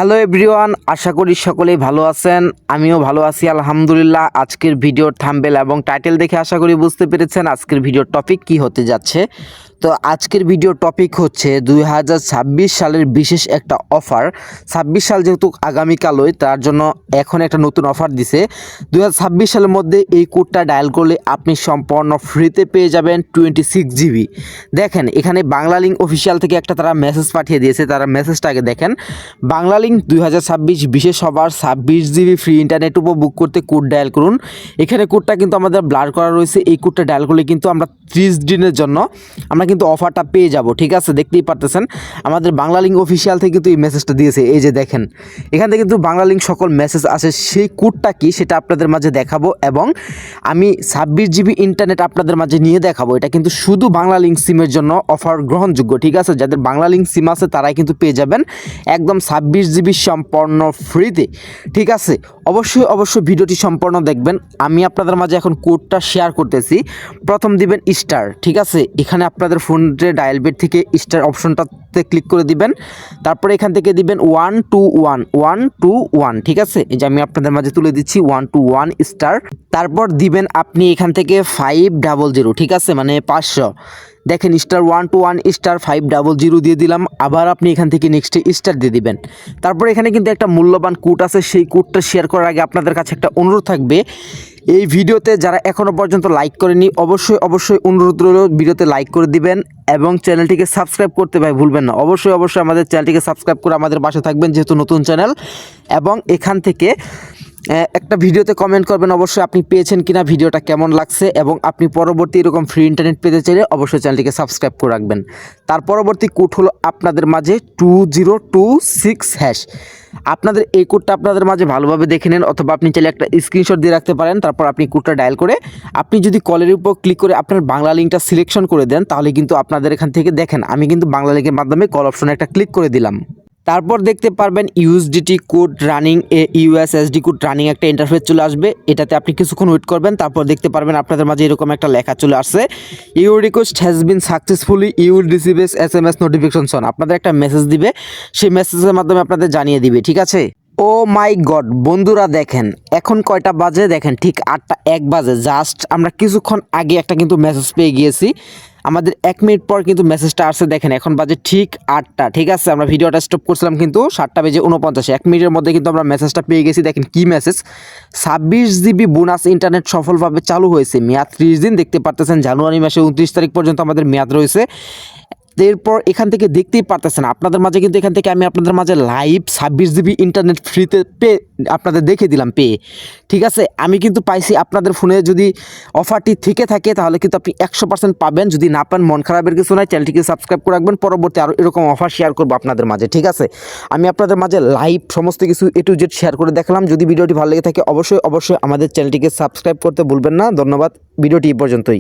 Hello everyone, আশা করি সকলেই ভালো আছেন। আমিও ভালো আছি আলহামদুলিল্লাহ। আজকের ভিডিওর থাম্বনেল এবং টাইটেল দেখে আশা করি বুঝতে পেরেছেন আজকের ভিডিওর টপিক কি হতে যাচ্ছে। তো আজকের ভিডিওর টপিক হচ্ছে 2026 সালের বিশেষ একটা অফার। 26 সাল যেহেতু আগামীকালই, তার জন্য এখন একটা নতুন অফার দিছে। 2026 সালের মধ্যে এই কোডটা ডায়াল করলে আপনি সম্পূর্ণ ফ্রিতে পেয়ে যাবেন 26 জিবি। দেখেন এখানে বাংলালিংক অফিসিয়াল থেকে একটা তারা মেসেজ পাঠিয়ে দিয়েছে। তারা মেসেজটা আগে দেখেন। বাংলালিংক 2026 বিশেষ অফার 26 জিবি ফ্রি ইন্টারনেট উপভোগ করতে কোড ডায়াল করুন। এখানে কোডটা কিন্তু আমাদের ব্লার করা রয়েছে। এই কোডটা ডায়াল করলে কিন্তু আমরা 30 দিনের জন্য আমরা কিন্তু অফারটা পেয়ে যাব। ঠিক আছে, দেখতেই পারতেছেন আমাদের বাংলালিংক অফিসিয়াল থেকে কিন্তু এই মেসেজটা দিয়েছে। এই যে দেখেন, এখান থেকে কিন্তু বাংলালিংক সকল মেসেজ আছে। সেই কোডটা কি সেটা আপনাদের মাঝে দেখাবো এবং আমি 26 জিবি ইন্টারনেট আপনাদের মাঝে নিয়ে দেখাবো। এটা কিন্তু শুধু বাংলালিংক সিমের জন্য অফার গ্রহণযোগ্য। ঠিক আছে, যাদের বাংলালিংক সিম আছে তারাই কিন্তু পেয়ে যাবেন একদম 26 জিবি সম্পূর্ণ ফ্রিতে। ঠিক আছে, অবশ্যই ভিডিওটি সম্পূর্ণ দেখবেন। আমি আপনাদের মাঝে এখন কোডটা শেয়ার করতেছি। প্রথম দিবেন স্টার। ঠিক আছে, এখানে আপনাদের ফোনের ডায়াল বেড থেকে স্টার অপশনটাতে ক্লিক করে দিবেন। তারপরে এখান থেকে দিবেন 121 ঠিক আছে, এই যে আমি আপনাদের মাঝে তুলে দিচ্ছি 121 স্টার। তারপর দিবেন আপনি এখান থেকে 500। ঠিক আছে, মানে 500। দেখেন স্টার 121 স্টার 500 দিয়ে দিলাম। আবার আপনি এখান থেকে নেক্সটে স্টার দিয়ে দিবেন। তারপর এখানে কিন্তু একটা মূল্যবান কোড আছে। সেই কোডটা শেয়ার করার আগে আপনাদের কাছে একটা অনুরোধ থাকবে, এই ভিডিওতে যারা এখনও পর্যন্ত লাইক করেনি অবশ্যই অনুরোধ রইল ভিডিওতে লাইক করে দিবেন এবং চ্যানেলটিকে সাবস্ক্রাইব করতে ভাই ভুলবেন না। অবশ্যই আমাদের চ্যানেলটিকে সাবস্ক্রাইব করে আমাদের পাশে থাকবেন যেহেতু নতুন চ্যানেল। এবং এখান থেকে একটা ভিডিওতে কমেন্ট করবেন অবশ্যই আপনি পেয়েছেন কিনা, ভিডিওটা কেমন লাগছে, এবং আপনি পরবর্তী এরকম ফ্রি ইন্টারনেট পেতে চাইলে অবশ্যই চ্যানেলটিকে সাবস্ক্রাইব করে রাখবেন। তার পরবর্তী কোড হলো আপনাদের মাঝে 2026#। আপনাদের এই কোডটা আপনাদের মাঝে ভালোভাবে দেখে নেন, অথবা আপনি চাইলে একটা স্ক্রিনশট দিয়ে রাখতে পারেন। তারপর আপনি কোডটা ডায়াল করে আপনি যদি কলের উপর ক্লিক করে আপনার বাংলা লিঙ্কটা সিলেকশন করে দেন, তাহলে কিন্তু আপনাদের এখান থেকে দেখেন আমি কিন্তু বাংলা লিঙ্কের মাধ্যমে কল অপশনে একটা ক্লিক করে দিলাম। তারপর দেখতে পারবেন USDT code running, USSD code running একটা ইন্টারফেস চলে আসবে। এটাতে আপনি কিছুক্ষণ ওয়েট করবেন। তারপর দেখতে পারবেন আপনাদের মাঝে এরকম একটা লেখা চলে আসছে, your request has been successfully, you will receive SMS notification on. আপনাদের একটা মেসেজ দিবে, সেই মেসেজের মাধ্যমে আপনাদের জানিয়ে দিবে। ঠিক আছে। ও মাই গড বন্ধুরা, দেখেন এখন কয়টা বাজে, দেখেন ঠিক 8টা 1 বাজে। জাস্ট আমরা কিছুক্ষণ আগে একটা কিন্তু মেসেজ পেয়ে গিয়েছি। আমাদের 1 মিনিট পর কিন্তু মেসেজটা আসছে। দেখেন এখন বাজে ঠিক 8টা। ঠিক আছে, আমরা ভিডিওটা স্টপ করছিলাম কিন্তু 7টা বেজে 49। 1 মিনিটের মধ্যে কিন্তু আমরা মেসেজটা পেয়ে গেছি। দেখেন কি মেসেজ, 26 জিবি বোনাস ইন্টারনেট সফলভাবে চালু হয়েছে, মেয়াদ 30 দিন। দেখতে পারতেছেন জানুয়ারি মাসে 29 তারিখ পর্যন্ত আমাদের মেয়াদ রয়েছে। এরপর এখান থেকে দেখতেই পারতেছেন আপনাদের মাঝে কিন্তু এখান থেকে আমি আপনাদের মাঝে লাইভ 26 জিবি ইন্টারনেট ফ্রিতে আপনাদের দেখে দিলাম পেয়ে। ঠিক আছে, আমি কিন্তু পাইছি। আপনাদের ফোনে যদি অফারটি থেকে থাকে তাহলে কিন্তু আপনি 100% পাবেন। যদি না পান মন খারাপের কিছু নয়, চ্যানেলটিকে সাবস্ক্রাইব করে রাখবেন। পরবর্তী আরও এরকম অফার শেয়ার করবো আপনাদের মাঝে। ঠিক আছে, আমি আপনাদের মাঝে লাইভ সমস্ত কিছু A to Z শেয়ার করে দেখালাম। যদি ভিডিওটি ভালো লেগে থাকে অবশ্যই আমাদের চ্যানেলটিকে সাবস্ক্রাইব করতে ভুলবেন না। ধন্যবাদ, ভিডিওটি এই পর্যন্তই।